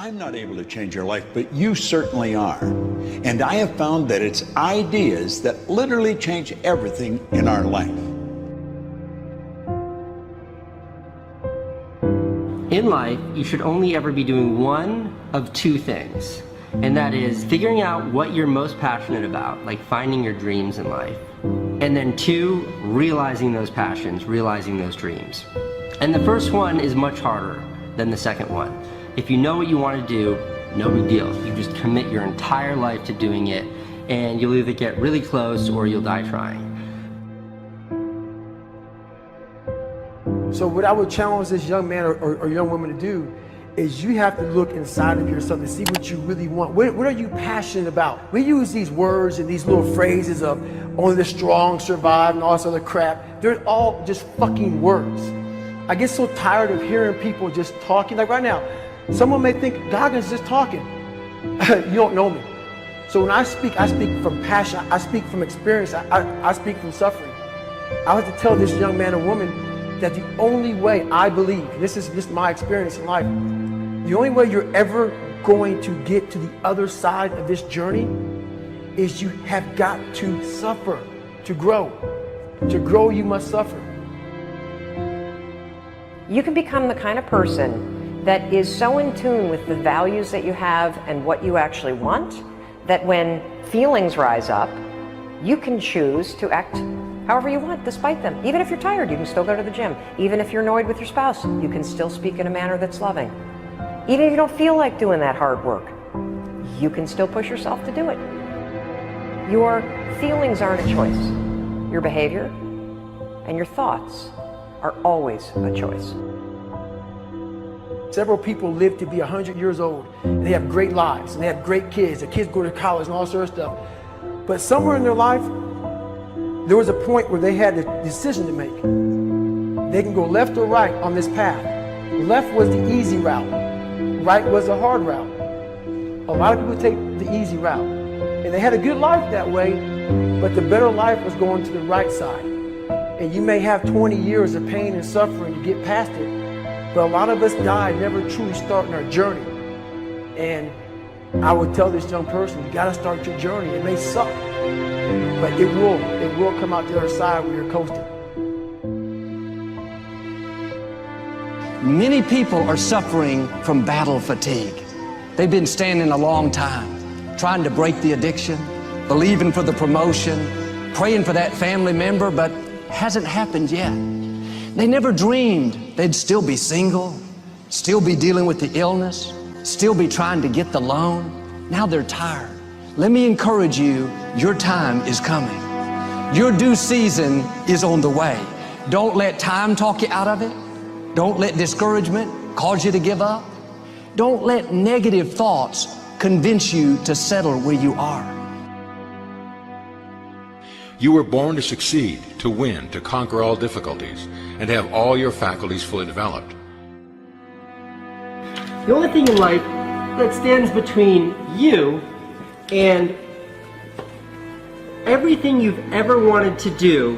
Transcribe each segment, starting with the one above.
I'm not able to change your life, but you certainly are. And I have found that it's ideas that literally change everything in our life. In life, you should only ever be doing one of two things. And that is figuring out what you're most passionate about, like finding your dreams in life. And then two, realizing those passions, realizing those dreams. And the first one is much harder than the second one. If you know what you want to do, no big deal. You just commit your entire life to doing it, and you'll either get really close or you'll die trying. So what I would challenge this young man or young woman to do is you have to look inside of yourself and see what you really want. What are you passionate about? We use these words and these little phrases of only the strong survive and all this other crap. They're all just fucking words. I get so tired of hearing people just talking. Like right now, someone may think Goggins just talking. You don't know me. So when I speak from passion. I speak from experience. I speak from suffering. I have to tell this young man or woman that the only way I believe, and this is just my experience in life, the only way you're ever going to get to the other side of this journey is you have got to suffer to grow. To grow, you must suffer. You can become the kind of person that is so in tune with the values that you have and what you actually want, that when feelings rise up, you can choose to act however you want despite them. Even if you're tired, you can still go to the gym. Even if you're annoyed with your spouse, you can still speak in a manner that's loving. Even if you don't feel like doing that hard work, you can still push yourself to do it. Your feelings aren't a choice. Your behavior and your thoughts are always a choice. Several people live to be 100 years old, and they have great lives, and they have great kids. Their kids go to college and all sorts of stuff. But somewhere in their life, there was a point where they had a decision to make. They can go left or right on this path. Left was the easy route. Right was the hard route. A lot of people take the easy route. And they had a good life that way, but the better life was going to the right side. And you may have 20 years of pain and suffering to get past it, but a lot of us die never truly starting our journey. And I would tell this young person, you gotta start your journey. It may suck, but it will come out the other side where you're coasting. Many people are suffering from battle fatigue. They've been standing a long time, trying to break the addiction, believing for the promotion, praying for that family member, but hasn't happened yet. They never dreamed they'd still be single, still be dealing with the illness, still be trying to get the loan. Now they're tired. Let me encourage you, your time is coming. Your due season is on the way. Don't let time talk you out of it. Don't let discouragement cause you to give up. Don't let negative thoughts convince you to settle where you are. You were born to succeed, to win, to conquer all difficulties, and have all your faculties fully developed. The only thing in life that stands between you and everything you've ever wanted to do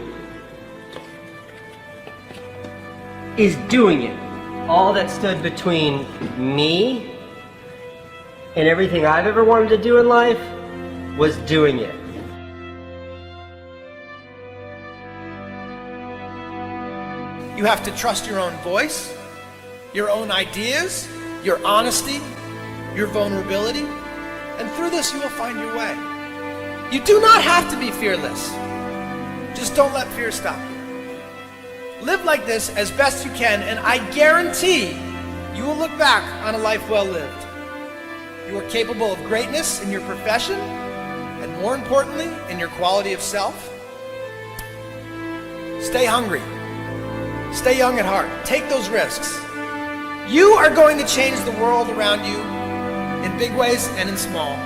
is doing it. All that stood between me and everything I've ever wanted to do in life was doing it. You have to trust your own voice, your own ideas, your honesty, your vulnerability, and through this you will find your way. You do not have to be fearless. Just don't let fear stop you. Live like this as best you can, and I guarantee you will look back on a life well lived. You are capable of greatness in your profession, and more importantly, in your quality of self. Stay hungry. Stay young at heart. Take those risks. You are going to change the world around you in big ways and in small.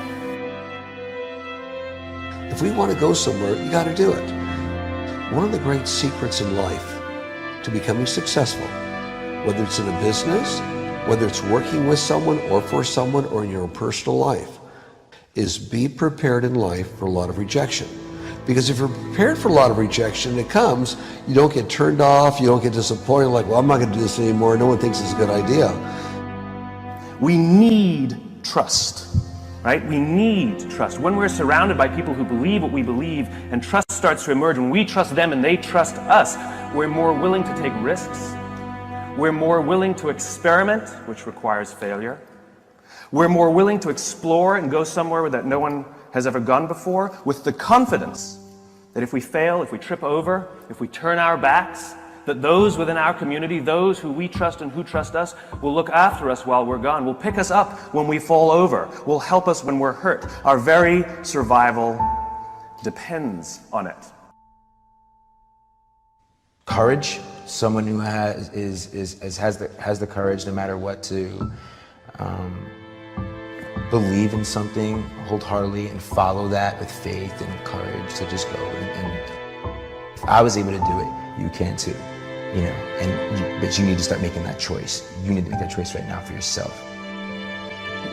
If we want to go somewhere, you got to do it. One of the great secrets in life to becoming successful, whether it's in a business, whether it's working with someone or for someone or in your own personal life, is be prepared in life for a lot of rejection. Because if you're prepared for a lot of rejection, it comes, you don't get turned off, you don't get disappointed, like, well, I'm not going to do this anymore, no one thinks it's a good idea. We need trust, right? We need trust. When we're surrounded by people who believe what we believe and trust starts to emerge, when we trust them and they trust us, we're more willing to take risks. We're more willing to experiment, which requires failure. We're more willing to explore and go somewhere that no one has ever gone before, with the confidence that if we fail, if we trip over, if we turn our backs, that those within our community, those who we trust and who trust us, will look after us while we're gone, will pick us up when we fall over, will help us when we're hurt. Our very survival depends on it. Courage, someone who has the courage no matter what to believe in something wholeheartedly and follow that with faith and courage to just go. And if I was able to do it, you can too. You know, but you need to start making that choice. You need to make that choice right now for yourself.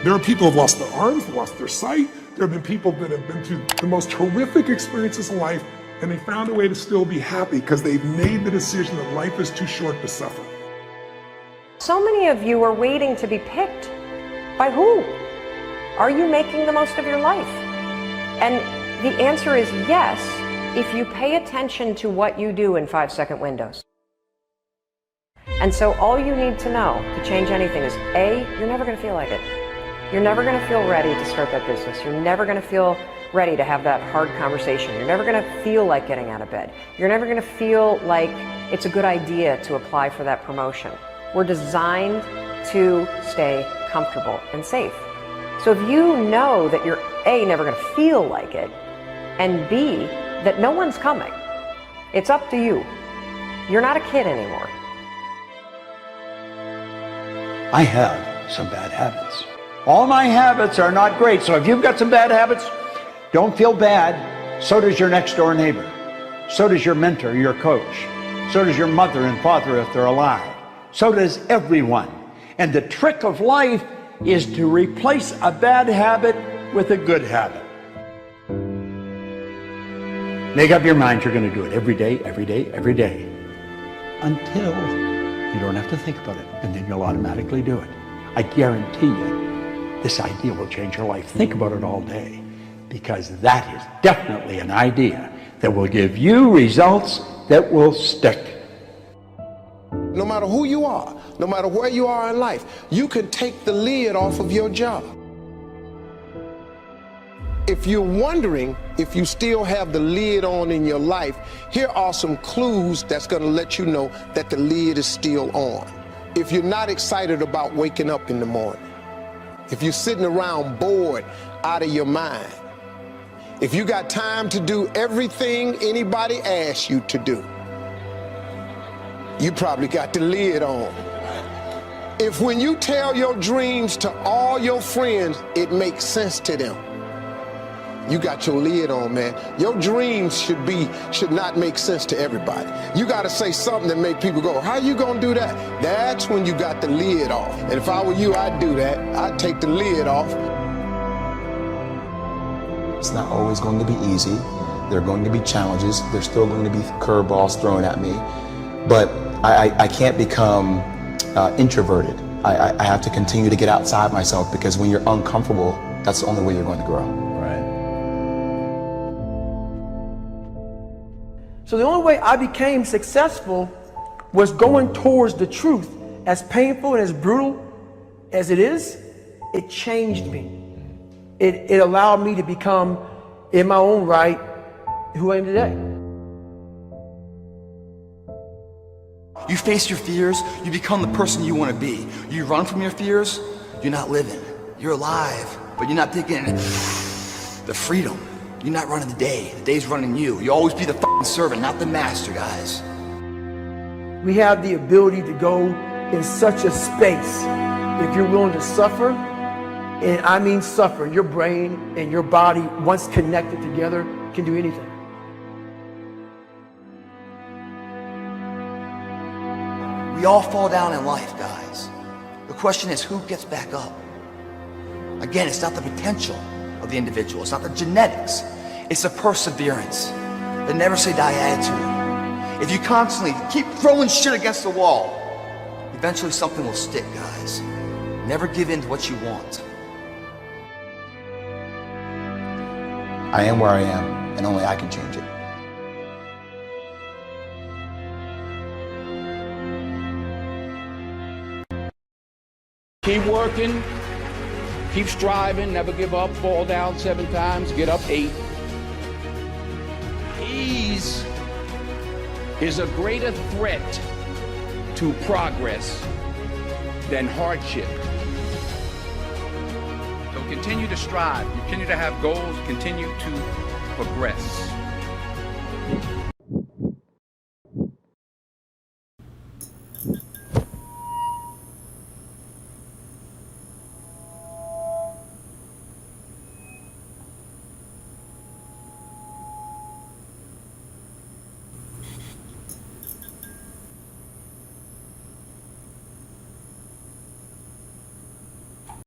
There are people who have lost their arms, lost their sight. There have been people that have been through the most horrific experiences in life, and they found a way to still be happy because they've made the decision that life is too short to suffer. So many of you are waiting to be picked. By who? Are you making the most of your life? And the answer is yes, if you pay attention to what you do in 5-second windows. And so all you need to know to change anything is A, you're never going to feel like it. You're never going to feel ready to start that business. You're never going to feel ready to have that hard conversation. You're never going to feel like getting out of bed. You're never going to feel like it's a good idea to apply for that promotion. We're designed to stay comfortable and safe. So if you know that you're A, never going to feel like it, and B, that no one's coming, it's up to you. You're not a kid anymore. I have some bad habits. All my habits are not great, so if you've got some bad habits, don't feel bad. So does your next door neighbor. So does your mentor, your coach. So does your mother and father if they're alive. So does everyone. And the trick of life is to replace a bad habit with a good habit. Make up your mind you're going to do it every day, every day, every day, until you don't have to think about it, and then you'll automatically do it. I guarantee you, this idea will change your life. Think about it all day, because that is definitely an idea that will give you results that will stick. No matter who you are, no matter where you are in life, you can take the lid off of your job. If you're wondering if you still have the lid on in your life, here are some clues that's going to let you know that the lid is still on. If you're not excited about waking up in the morning, if you're sitting around bored out of your mind, if you got time to do everything anybody asks you to do, you probably got the lid on. If when you tell your dreams to all your friends, it makes sense to them, you got your lid on, man. Your dreams should not make sense to everybody. You got to say something that make people go, how you gonna do that? That's when you got the lid off. And if I were you, I'd do that. I'd take the lid off. It's not always going to be easy. There are going to be challenges. There's still going to be curveballs thrown at me. But I can't become introverted. I have to continue to get outside myself, because when you're uncomfortable, that's the only way you're going to grow. So the only way I became successful was going towards the truth. As painful and as brutal as it is, it changed me. It allowed me to become, in my own right, who I am today. You face your fears, you become the person you want to be. You run from your fears, you're not living. You're alive, but you're not taking the freedom. You're not running the day's running you. You always be the fucking servant, not the master, guys. We have the ability to go in such a space if you're willing to suffer, and I mean suffer. Your brain and your body, once connected together, can do anything. We all fall down in life, guys. The question is, who gets back up? Again, it's not the potential of the individual. It's not the genetics. It's the perseverance, the never say die attitude. If you constantly keep throwing shit against the wall, eventually something will stick, guys. Never give in to what you want. I am where I am, and only I can change it. Keep working, keep striving, never give up, fall down 7 times, get up 8. Ease is a greater threat to progress than hardship. So continue to strive, continue to have goals, continue to progress.